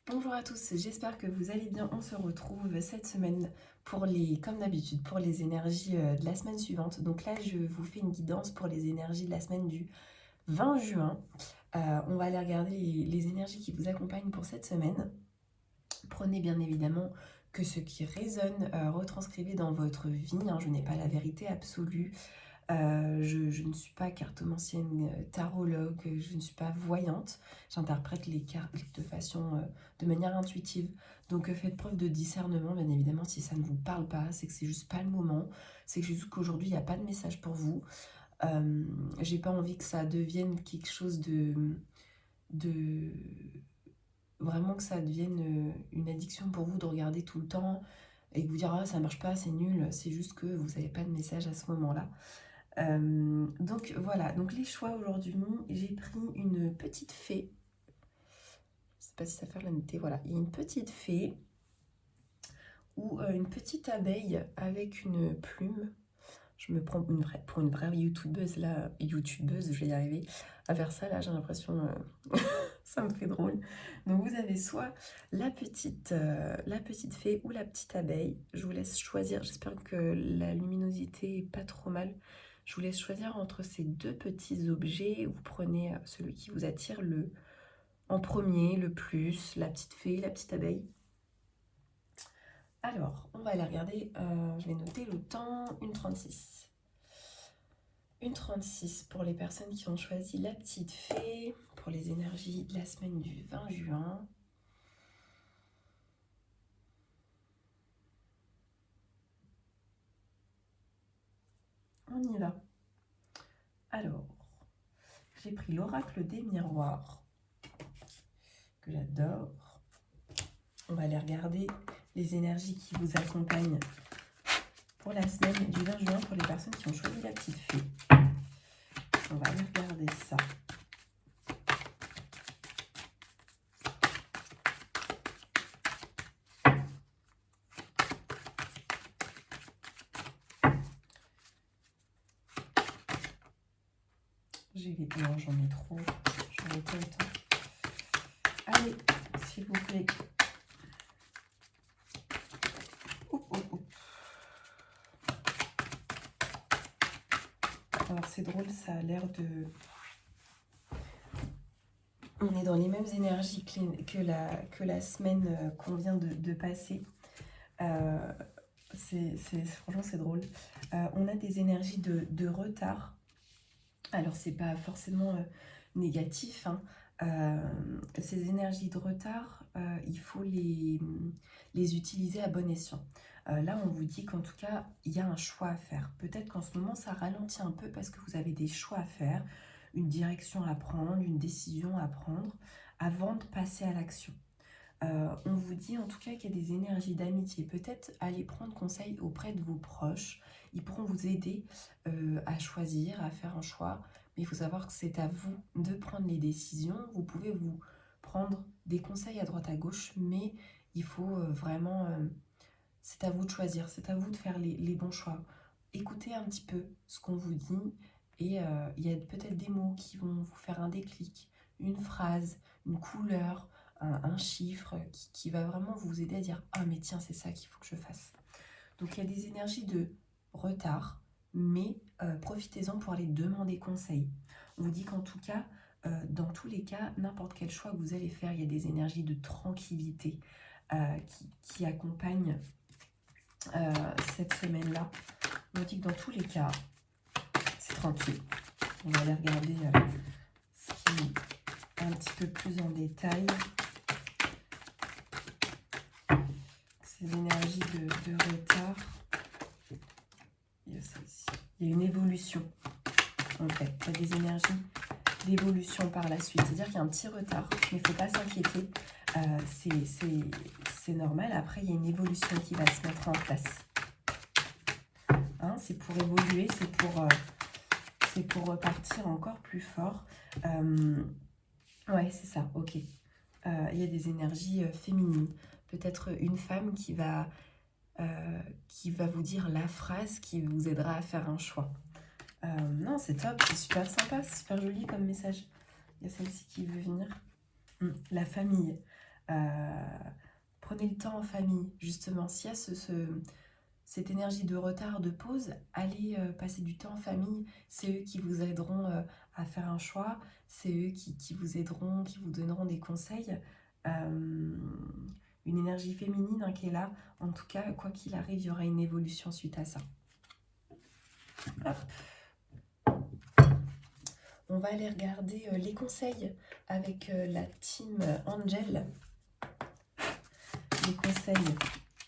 Bonjour à tous, j'espère que vous allez bien. On se retrouve cette semaine comme d'habitude, pour les énergies de la semaine suivante. Donc là, je vous fais une guidance pour les énergies de la semaine du 20 juin. On va aller regarder les énergies qui vous accompagnent pour cette semaine. Prenez bien évidemment que ce qui résonne, retranscrivez dans votre vie, hein. Je n'ai pas la vérité absolue. Je ne suis pas cartomancienne, tarologue, je ne suis pas voyante. J'interprète les cartes de manière intuitive. Donc faites preuve de discernement, bien évidemment, si ça ne vous parle pas, c'est que c'est juste pas le moment. C'est que juste qu'aujourd'hui, il n'y a pas de message pour vous. J'ai pas envie que ça devienne quelque chose de... Vraiment que ça devienne une addiction pour vous de regarder tout le temps et que vous dire ah ça marche pas, c'est nul. C'est juste que vous n'avez pas de message à ce moment-là. Donc voilà, donc les choix aujourd'hui, j'ai pris une petite fée. Je sais pas si ça fait la noter, voilà. Il y a une petite fée ou une petite abeille avec une plume. Je me prends pour une vraie youtubeuse là, youtubeuse, je vais y arriver à faire ça là, j'ai l'impression, ça me fait drôle. Donc vous avez soit la petite fée ou la petite abeille. Je vous laisse choisir, j'espère que la luminosité est pas trop mal. Je vous laisse choisir entre ces deux petits objets. Vous prenez celui qui vous attire en premier, le plus, la petite fée, la petite abeille. Alors, on va aller regarder, je vais noter le temps, 1h36. 1h36 pour les personnes qui ont choisi la petite fée, pour les énergies de la semaine du 20 juin. On y va. Alors, j'ai pris l'oracle des miroirs, que j'adore. On va aller regarder les énergies qui vous accompagnent pour la semaine du 20 juin pour les personnes qui ont choisi la petite fée. On va aller regarder ça. Non, j'en ai trop. J'en ai pas le temps. Allez, s'il vous plaît. Alors c'est drôle, ça a l'air de... On est dans les mêmes énergies que la semaine qu'on vient de passer. Franchement, c'est drôle. On a des énergies de retard. Alors, c'est pas forcément négatif, hein. Ces énergies de retard, il faut les utiliser à bon escient. Là, on vous dit qu'en tout cas, il y a un choix à faire. Peut-être qu'en ce moment, ça ralentit un peu parce que vous avez des choix à faire, une direction à prendre, une décision à prendre avant de passer à l'action. On vous dit en tout cas qu'il y a des énergies d'amitié. Peut-être aller prendre conseil auprès de vos proches. Ils pourront vous aider à choisir, à faire un choix. Mais il faut savoir que c'est à vous de prendre les décisions. Vous pouvez vous prendre des conseils à droite à gauche, mais il faut vraiment... c'est à vous de choisir, c'est à vous de faire les bons choix. Écoutez un petit peu ce qu'on vous dit et il y a peut-être des mots qui vont vous faire un déclic, une phrase, une couleur, un chiffre qui va vraiment vous aider à dire « Ah mais tiens, c'est ça qu'il faut que je fasse ». Donc il y a des énergies de retard, mais profitez-en pour aller demander conseil. On vous dit qu'en tout cas, dans tous les cas, n'importe quel choix que vous allez faire, il y a des énergies de tranquillité qui accompagnent cette semaine-là. On nous dit que dans tous les cas, c'est tranquille. On va aller regarder ce qui est un petit peu plus en détail. Ces énergies de retard. Il y a ça aussi. Il y a une évolution. En fait, il y a des énergies d'évolution par la suite. C'est-à-dire qu'il y a un petit retard, mais il ne faut pas s'inquiéter. C'est normal. Après, il y a une évolution qui va se mettre en place. Hein, c'est pour évoluer, c'est pour repartir encore plus fort. Ouais, c'est ça, ok. Il y a des énergies féminines. Peut-être une femme qui va vous dire la phrase qui vous aidera à faire un choix. Non, c'est top, c'est super sympa, c'est super joli comme message. Il y a celle-ci qui veut venir. La famille. Prenez le temps en famille, justement. S'il y a cette énergie de retard, de pause, allez passer du temps en famille. C'est eux qui vous aideront à faire un choix. C'est eux qui vous aideront, qui vous donneront des conseils. Une énergie féminine hein, qui est là. En tout cas, quoi qu'il arrive, il y aura une évolution suite à ça. Hop. On va aller regarder les conseils avec la team Angel. Les conseils.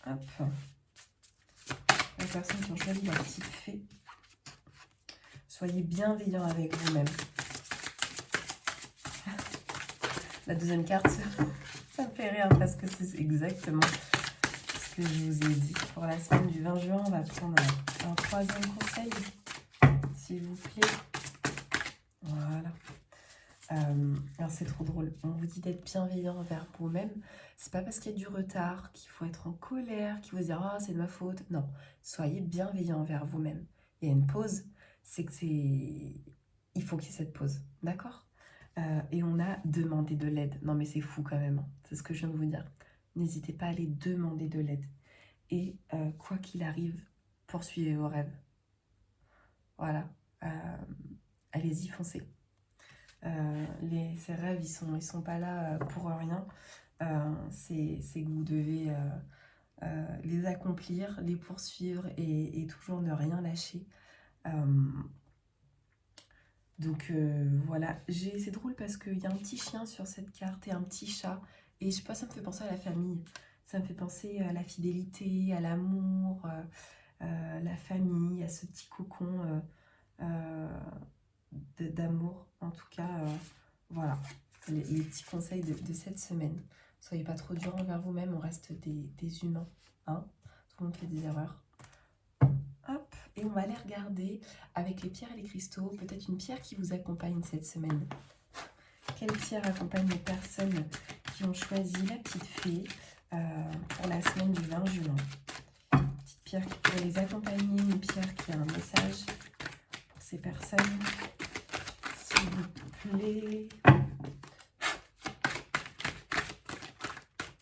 Hop. Les personnes qui ont choisi la petite fée. Soyez bienveillants avec vous-même. La deuxième carte, ça me fait rire parce que c'est exactement ce que je vous ai dit. Pour la semaine du 20 juin, on va prendre un troisième conseil, s'il vous plaît. Voilà. Alors c'est trop drôle. On vous dit d'être bienveillant envers vous-même. C'est pas parce qu'il y a du retard qu'il faut être en colère, qu'il faut se dire ah c'est de ma faute. Non, soyez bienveillant envers vous-même. Il y a une pause, c'est que il faut qu'il y ait cette pause, d'accord? Et on a demandé de l'aide. Non mais c'est fou quand même, hein. C'est ce que je viens de vous dire. N'hésitez pas à aller demander de l'aide. Et quoi qu'il arrive, poursuivez vos rêves. Voilà. Allez-y, foncez. Ces rêves, ils sont pas là pour rien. C'est que vous devez les accomplir, les poursuivre et toujours ne rien lâcher. Donc voilà, c'est drôle parce qu'il y a un petit chien sur cette carte et un petit chat. Et je sais pas, ça me fait penser à la famille. Ça me fait penser à la fidélité, à l'amour, la famille, à ce petit cocon d'amour. En tout cas, voilà, les petits conseils de cette semaine. Soyez pas trop dur envers vous-même, on reste des humains. Hein, tout le monde fait des erreurs. Hop, et on va aller regarder avec les pierres et les cristaux, peut-être une pierre qui vous accompagne cette semaine. Quelle pierre accompagne les personnes qui ont choisi la petite fée pour la semaine du 20 juin? Petite pierre qui pourrait les accompagner, une pierre qui a un message pour ces personnes. S'il vous plaît.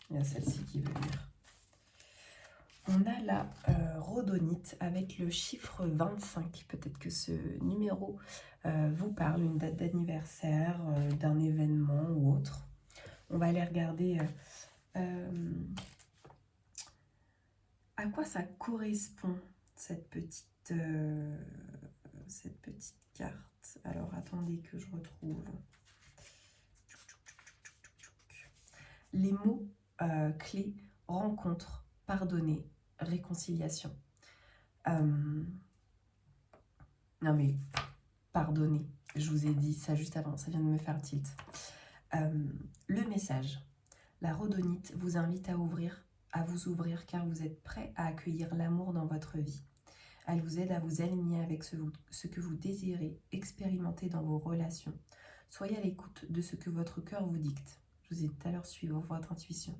Il y a celle-ci qui veut venir. On a la rhodonite avec le chiffre 25. Peut-être que ce numéro vous parle, une date d'anniversaire, d'un événement ou autre. On va aller regarder à quoi ça correspond cette petite carte. Alors attendez que je retrouve. Les mots clés: rencontre, pardonner, réconciliation. Non mais, pardonner. Je vous ai dit ça juste avant, ça vient de me faire tilt. Le message. La rhodonite vous invite à vous ouvrir car vous êtes prêt à accueillir l'amour dans votre vie. Elle vous aide à vous aligner avec ce que vous désirez expérimenter dans vos relations. Soyez à l'écoute de ce que votre cœur vous dicte. Je vous ai dit tout à l'heure, suivre votre intuition.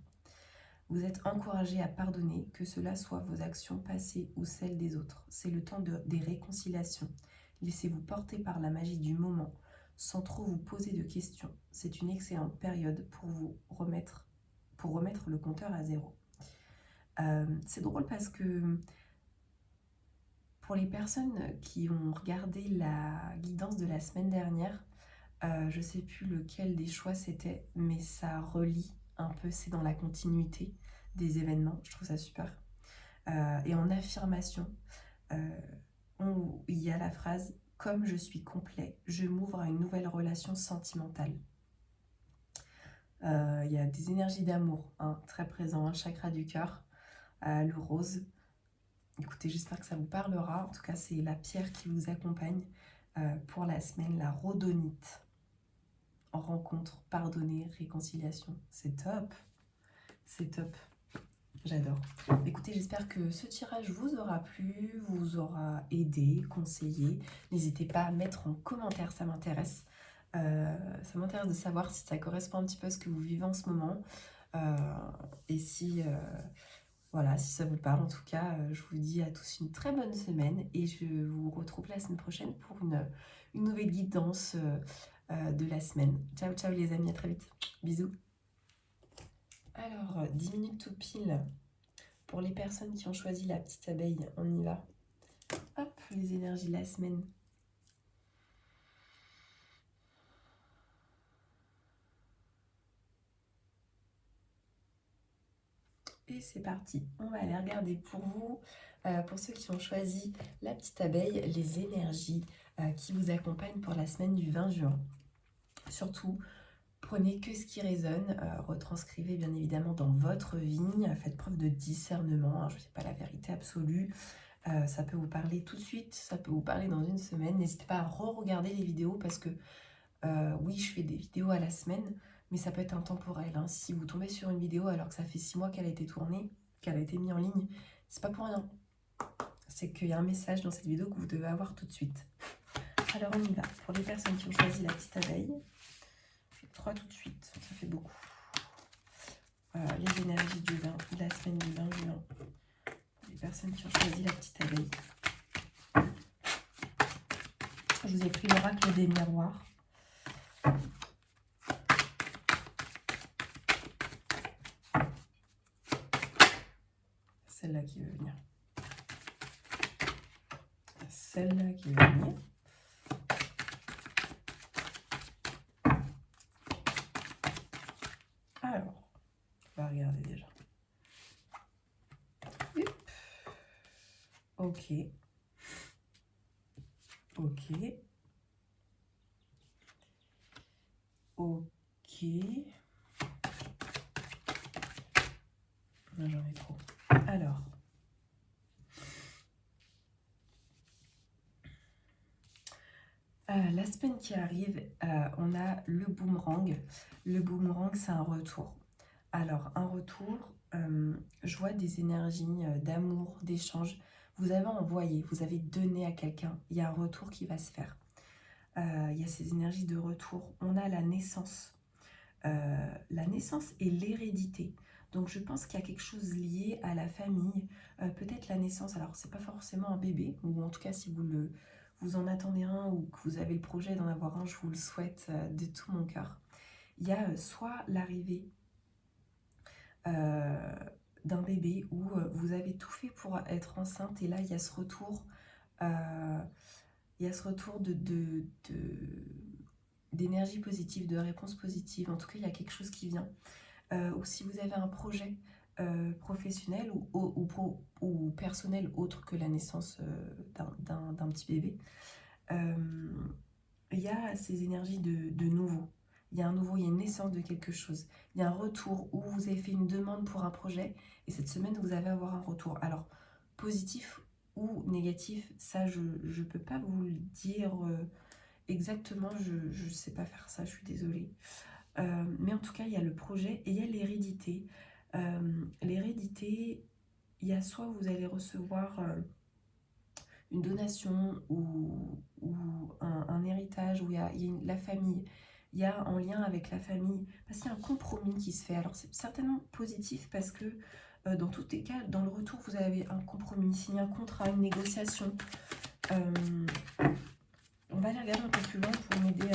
Vous êtes encouragé à pardonner, que cela soit vos actions passées ou celles des autres. C'est le temps des réconciliations. Laissez-vous porter par la magie du moment, sans trop vous poser de questions. C'est une excellente période pour remettre le compteur à zéro. C'est drôle parce que pour les personnes qui ont regardé la guidance de la semaine dernière, je ne sais plus lequel des choix c'était, mais ça relie un peu, c'est dans la continuité des événements, je trouve ça super. Et en affirmation, il y a la phrase « Comme je suis complet, je m'ouvre à une nouvelle relation sentimentale ». Il y a des énergies d'amour hein, très présentes, le chakra du cœur, le rose. Écoutez, j'espère que ça vous parlera. En tout cas, c'est la pierre qui vous accompagne pour la semaine, la rhodonite. En rencontre, pardonner, réconciliation. C'est top. C'est top. J'adore. Écoutez, j'espère que ce tirage vous aura plu, vous aura aidé, conseillé. N'hésitez pas à mettre en commentaire, ça m'intéresse. Ça m'intéresse de savoir si ça correspond un petit peu à ce que vous vivez en ce moment. Et si, voilà, si ça vous parle. En tout cas, je vous dis à tous une très bonne semaine. Et je vous retrouve la semaine prochaine pour une nouvelle guidance de la semaine. Ciao, ciao les amis, à très vite. Bisous. Alors, 10 minutes tout pile. Pour les personnes qui ont choisi la petite abeille, on y va. Hop, les énergies de la semaine. Et c'est parti. On va aller regarder pour vous, pour ceux qui ont choisi la petite abeille, les énergies qui vous accompagnent pour la semaine du 20 juin. Surtout, prenez que ce qui résonne, retranscrivez bien évidemment dans votre vie, faites preuve de discernement, hein, je ne sais pas la vérité absolue, ça peut vous parler tout de suite, ça peut vous parler dans une semaine, n'hésitez pas à re-regarder les vidéos parce que oui, je fais des vidéos à la semaine, mais ça peut être intemporel, hein. Si vous tombez sur une vidéo alors que ça fait 6 mois qu'elle a été tournée, qu'elle a été mise en ligne, c'est pas pour rien, c'est qu'il y a un message dans cette vidéo que vous devez avoir tout de suite. Alors on y va, pour les personnes qui ont choisi la petite abeille, 3 tout de suite, ça fait beaucoup. Voilà, les énergies de la semaine du 20 juin. Les personnes qui ont choisi la petite abeille. Je vous ai pris l'oracle des miroirs. Celle-là qui veut venir. Celle-là qui veut venir. Alors, on va regarder déjà. Ok. Ok. Ok. J'en ai trop. Alors. La semaine qui arrive, on a le boomerang. Le boomerang, c'est un retour. Alors, un retour, je vois des énergies d'amour, d'échange. Vous avez envoyé, vous avez donné à quelqu'un. Il y a un retour qui va se faire. Il y a ces énergies de retour. On a la naissance. La naissance et l'hérédité. Donc, je pense qu'il y a quelque chose lié à la famille. Peut-être la naissance. Alors, c'est pas forcément un bébé, ou en tout cas, si vous en attendez un ou que vous avez le projet d'en avoir un, je vous le souhaite de tout mon cœur. Il y a soit l'arrivée d'un bébé où vous avez tout fait pour être enceinte et là il y a ce retour, d'énergie positive, de réponse positive. En tout cas, il y a quelque chose qui vient. Ou si vous avez un projet professionnel ou personnel autre que la naissance d'un petit bébé, il y a ces énergies de nouveau. Il y a un nouveau, il y a une naissance de quelque chose. Il y a un retour où vous avez fait une demande pour un projet et cette semaine, vous allez avoir un retour. Alors, positif ou négatif, ça, je ne peux pas vous le dire exactement. Je ne sais pas faire ça, je suis désolée. Mais en tout cas, il y a le projet et il y a l'hérédité. L'hérédité, il y a soit vous allez recevoir une donation ou un héritage, où il y a la famille, il y a en lien avec la famille, parce qu'il y a un compromis qui se fait. Alors c'est certainement positif parce que dans tous les cas, dans le retour, vous avez un compromis, signé un contrat, une négociation. On va aller regarder un peu plus loin pour m'aider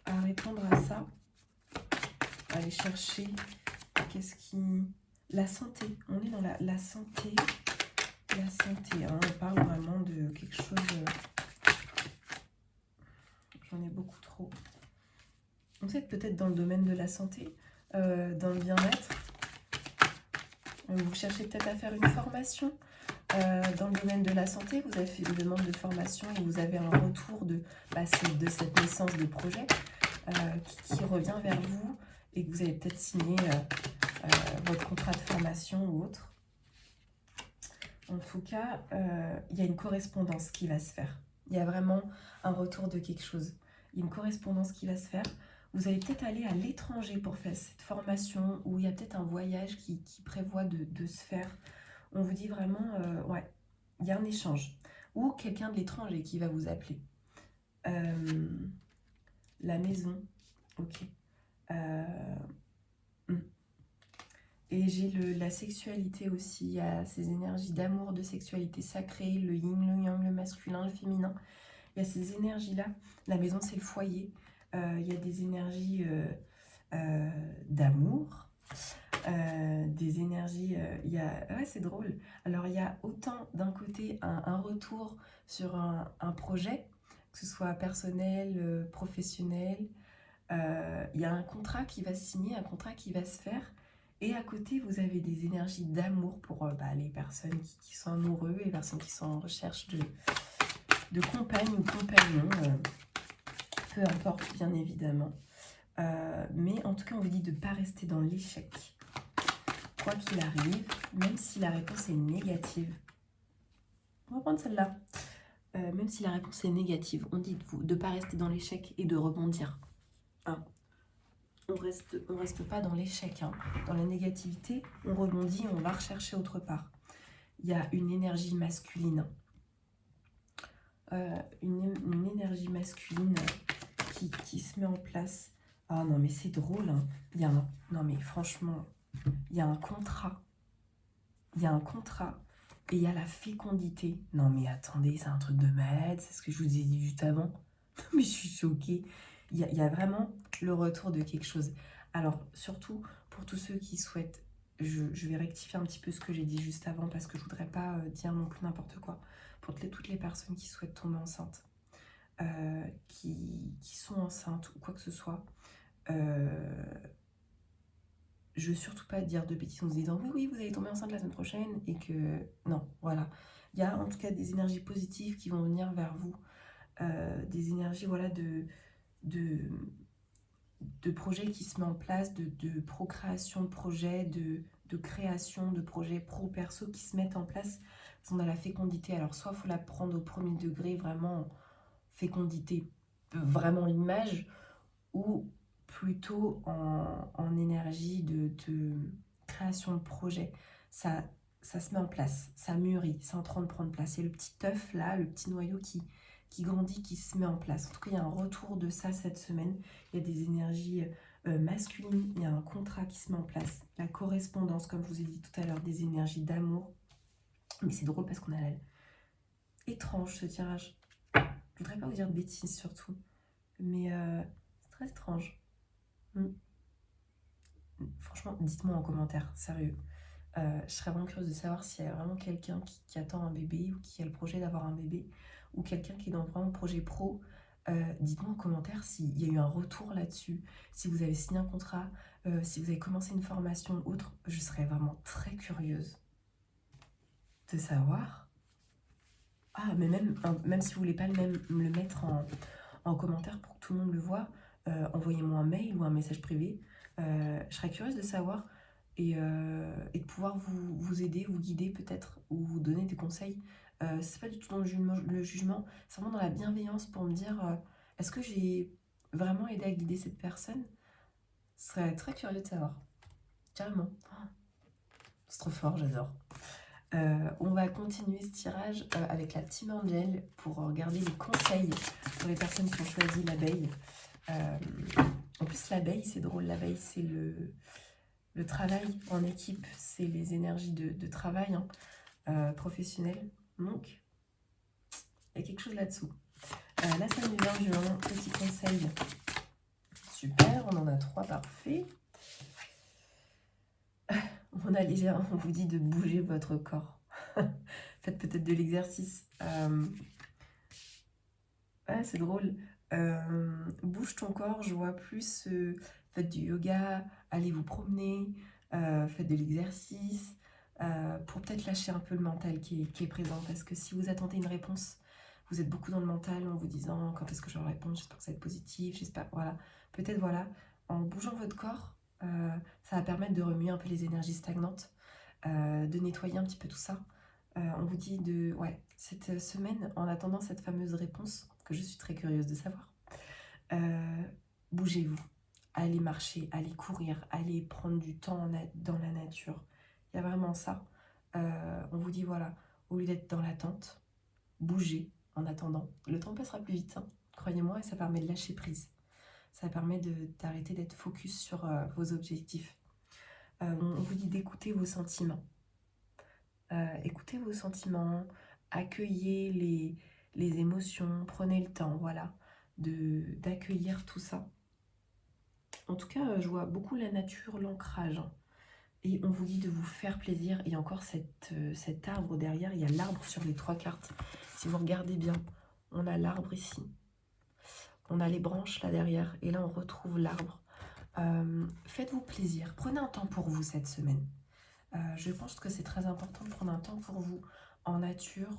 à répondre à ça. Aller chercher qu'est-ce qui... La santé, on est dans la santé. La santé, hein, on parle vraiment de quelque chose... J'en ai beaucoup trop. Vous êtes peut-être dans le domaine de la santé, dans le bien-être. Vous cherchez peut-être à faire une formation dans le domaine de la santé. Vous avez fait une demande de formation et vous avez un retour de cette naissance de projet qui revient vers vous et que vous avez peut-être signé votre contrat de formation ou autre. En tout cas, il y a une correspondance qui va se faire. Il y a vraiment un retour de quelque chose. Il y a une correspondance qui va se faire. Vous allez peut-être aller à l'étranger pour faire cette formation ou il y a peut-être un voyage qui prévoit de se faire. On vous dit vraiment, ouais, il y a un échange. Ou quelqu'un de l'étranger qui va vous appeler. La maison, ok. Et j'ai la sexualité aussi, il y a ces énergies d'amour, de sexualité sacrée, le yin, le yang, le masculin, le féminin. Il y a ces énergies-là. La maison, c'est le foyer. Il y a des énergies d'amour. Des énergies, il y a ouais, c'est drôle. Alors, il y a autant d'un côté un retour sur un projet, que ce soit personnel, professionnel. Il y a un contrat qui va se signer, un contrat qui va se faire. Et à côté, vous avez des énergies d'amour pour les personnes qui sont amoureux, les personnes qui sont en recherche de compagne ou compagnon, peu importe, bien évidemment. Mais en tout cas, on vous dit de ne pas rester dans l'échec. Quoi qu'il arrive, même si la réponse est négative. On va prendre celle-là. Même si la réponse est négative, on dit de ne pas rester dans l'échec et de rebondir. Hein. On reste pas dans l'échec. Hein. Dans la négativité, on rebondit, on va rechercher autre part. Il y a une énergie masculine. Une énergie masculine qui se met en place. Ah non, mais c'est drôle. Hein. Non, mais franchement, il y a un contrat. Il y a un contrat. Et il y a la fécondité. Non, mais attendez, c'est un truc de malade. C'est ce que je vous ai dit juste avant. Mais je suis choquée. Il y a vraiment le retour de quelque chose. Alors, surtout pour tous ceux qui souhaitent, je vais rectifier un petit peu ce que j'ai dit juste avant parce que je voudrais pas dire non plus n'importe quoi. Pour toutes les personnes qui souhaitent tomber enceinte, qui sont enceintes ou quoi que ce soit, je veux surtout pas dire de bêtises en se disant oui, oui, vous allez tomber enceinte la semaine prochaine et que non, voilà. Il y a en tout cas des énergies positives qui vont venir vers vous, des énergies voilà de projets qui se met en place, de procréation de projets, de création de projets pro-perso qui se mettent en place. On a la fécondité. Alors, soit il faut la prendre au premier degré, vraiment fécondité, vraiment l'image, ou plutôt en énergie de création de projet. Ça se met en place, ça mûrit, c'est en train de prendre place. Il y a le petit œuf là, le petit noyau qui grandit, qui se met en place. En tout cas, il y a un retour de ça cette semaine. Il y a des énergies masculines, il y a un contrat qui se met en place. La correspondance, comme je vous ai dit tout à l'heure, des énergies d'amour. Mais c'est drôle parce qu'on a étrange ce tirage. Je voudrais pas vous dire de bêtises surtout. Mais c'est très étrange. Franchement, dites-moi en commentaire, sérieux. Je serais vraiment curieuse de savoir s'il y a vraiment quelqu'un qui attend un bébé ou qui a le projet d'avoir un bébé ou quelqu'un qui est dans vraiment le projet pro. Dites-moi en commentaire s'il y a eu un retour là-dessus, si vous avez signé un contrat, si vous avez commencé une formation ou autre. Je serais vraiment très curieuse de savoir. Ah, mais même si vous voulez pas le mettre en commentaire pour que tout le monde le voit, envoyez-moi un mail ou un message privé. Je serais curieuse de savoir et de pouvoir vous aider, vous guider peut-être ou vous donner des conseils. C'est pas du tout dans le jugement, c'est vraiment dans la bienveillance pour me dire est-ce que j'ai vraiment aidé à guider cette personne? Ce serait très curieux de savoir. Carrément. C'est trop fort, j'adore. On va continuer ce tirage avec la Team Angel pour regarder les conseils pour les personnes qui ont choisi l'abeille. En plus, l'abeille, c'est drôle, l'abeille, c'est le travail en équipe, c'est les énergies de travail professionnel. Donc, il y a quelque chose là-dessous. La semaine du 20 juin, petit conseil. Super, on en a 3, parfait. On vous dit de bouger votre corps. Faites peut-être de l'exercice. C'est drôle. Bouge ton corps, je vois plus. Faites du yoga, allez vous promener, faites de l'exercice pour peut-être lâcher un peu le mental qui est présent. Parce que si vous attendez une réponse, vous êtes beaucoup dans le mental en vous disant quand est-ce que je vais répondre, j'espère que ça va être positif, j'espère. Voilà. Peut-être voilà, en bougeant votre corps, ça va permettre de remuer un peu les énergies stagnantes, de nettoyer un petit peu tout ça. On vous dit cette semaine, en attendant cette fameuse réponse, que je suis très curieuse de savoir, bougez-vous, allez marcher, allez courir, allez prendre du temps dans la nature. Il y a vraiment ça. On vous dit voilà, au lieu d'être dans l'attente, bougez en attendant. Le temps passera plus vite, hein, croyez-moi, et ça permet de lâcher prise. Ça permet d'arrêter d'être focus sur vos objectifs. On vous dit d'écouter vos sentiments. Écoutez vos sentiments, accueillez les émotions, prenez le temps, voilà, d'accueillir tout ça. En tout cas, je vois beaucoup la nature, l'ancrage. Et on vous dit de vous faire plaisir. Et encore cet arbre derrière, il y a l'arbre sur les 3 cartes. Si vous regardez bien, on a l'arbre ici. On a les branches là derrière. Et là, on retrouve l'arbre. Faites-vous plaisir. Prenez un temps pour vous cette semaine. Je pense que c'est très important de prendre un temps pour vous en nature.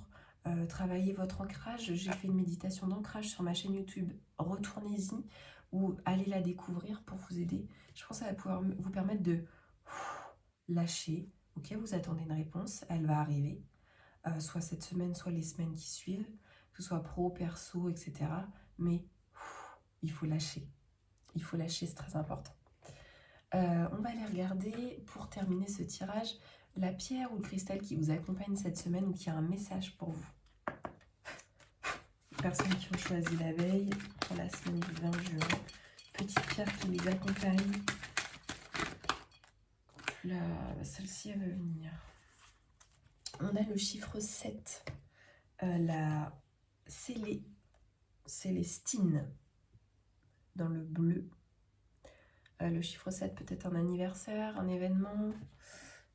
Travaillez votre ancrage. J'ai fait une méditation d'ancrage sur ma chaîne YouTube. Retournez-y ou allez la découvrir pour vous aider. Je pense que ça va pouvoir vous permettre de lâcher. Ok, vous attendez une réponse, elle va arriver. Soit cette semaine, soit les semaines qui suivent. Que ce soit pro, perso, etc. Mais il faut lâcher. Il faut lâcher, c'est très important. On va aller regarder, pour terminer ce tirage, la pierre ou le cristal qui vous accompagne cette semaine ou qui a un message pour vous. Les personnes qui ont choisi la veille pour la semaine du 20 juin. Petite pierre qui les accompagne. Celle-ci, elle va venir. On a le chiffre 7. La Célestine dans le bleu. Le chiffre 7 peut être un anniversaire, un événement,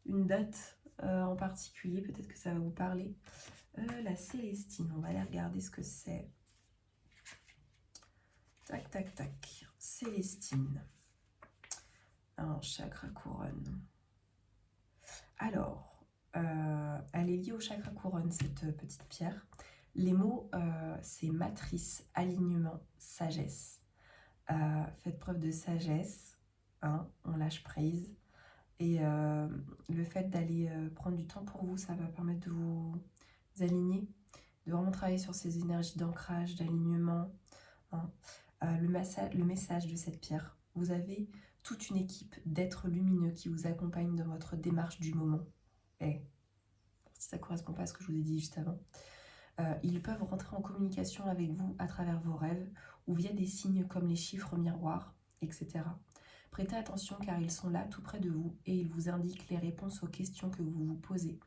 une date en particulier, peut-être que ça va vous parler. La Célestine, on va aller regarder ce que c'est. Tac, tac, tac. Célestine. Un chakra couronne. Alors, elle est liée au chakra couronne, cette petite pierre. Les mots, c'est matrice, alignement, sagesse. Faites preuve de sagesse, hein, on lâche prise. Et le fait d'aller prendre du temps pour vous, ça va permettre de vous aligner, de vraiment travailler sur ces énergies d'ancrage, d'alignement. Hein. Le message de cette pierre, vous avez toute une équipe d'êtres lumineux qui vous accompagnent dans votre démarche du moment. Et si ça ne correspond pas à ce que je vous ai dit juste avant, ils peuvent rentrer en communication avec vous à travers vos rêves ou via des signes comme les chiffres miroirs, etc. Prêtez attention car ils sont là tout près de vous et ils vous indiquent les réponses aux questions que vous vous posez.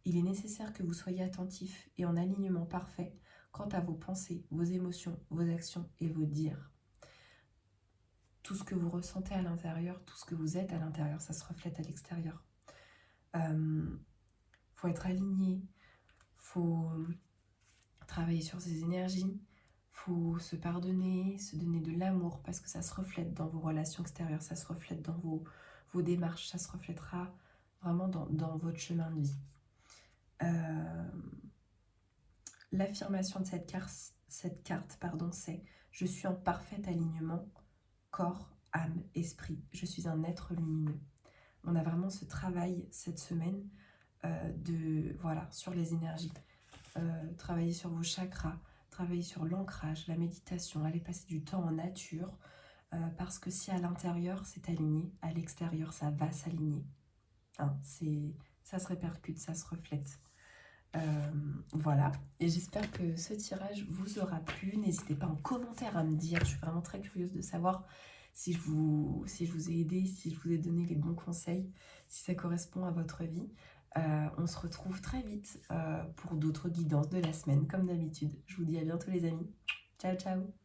Il est nécessaire que vous soyez attentif et en alignement parfait quant à vos pensées, vos émotions, vos actions et vos dires. Tout ce que vous ressentez à l'intérieur, tout ce que vous êtes à l'intérieur, ça se reflète à l'extérieur. Faut être aligné, faut travailler sur ses énergies, faut se pardonner, se donner de l'amour parce que ça se reflète dans vos relations extérieures, ça se reflète dans vos démarches, ça se reflètera vraiment dans votre chemin de vie. L'affirmation de cette carte, c'est « Je suis en parfait alignement, corps, âme, esprit. Je suis un être lumineux. » On a vraiment ce travail cette semaine sur les énergies. Travailler sur vos chakras, travailler sur l'ancrage, la méditation, aller passer du temps en nature, parce que si à l'intérieur c'est aligné, à l'extérieur ça va s'aligner. Hein, ça se répercute, ça se reflète. Voilà, et j'espère que ce tirage vous aura plu. N'hésitez pas en commentaire à me dire, je suis vraiment très curieuse de savoir si je vous ai aidé, si je vous ai donné les bons conseils, si ça correspond à votre vie. On se retrouve très vite pour d'autres guidances de la semaine, comme d'habitude. Je vous dis à bientôt les amis. Ciao, ciao!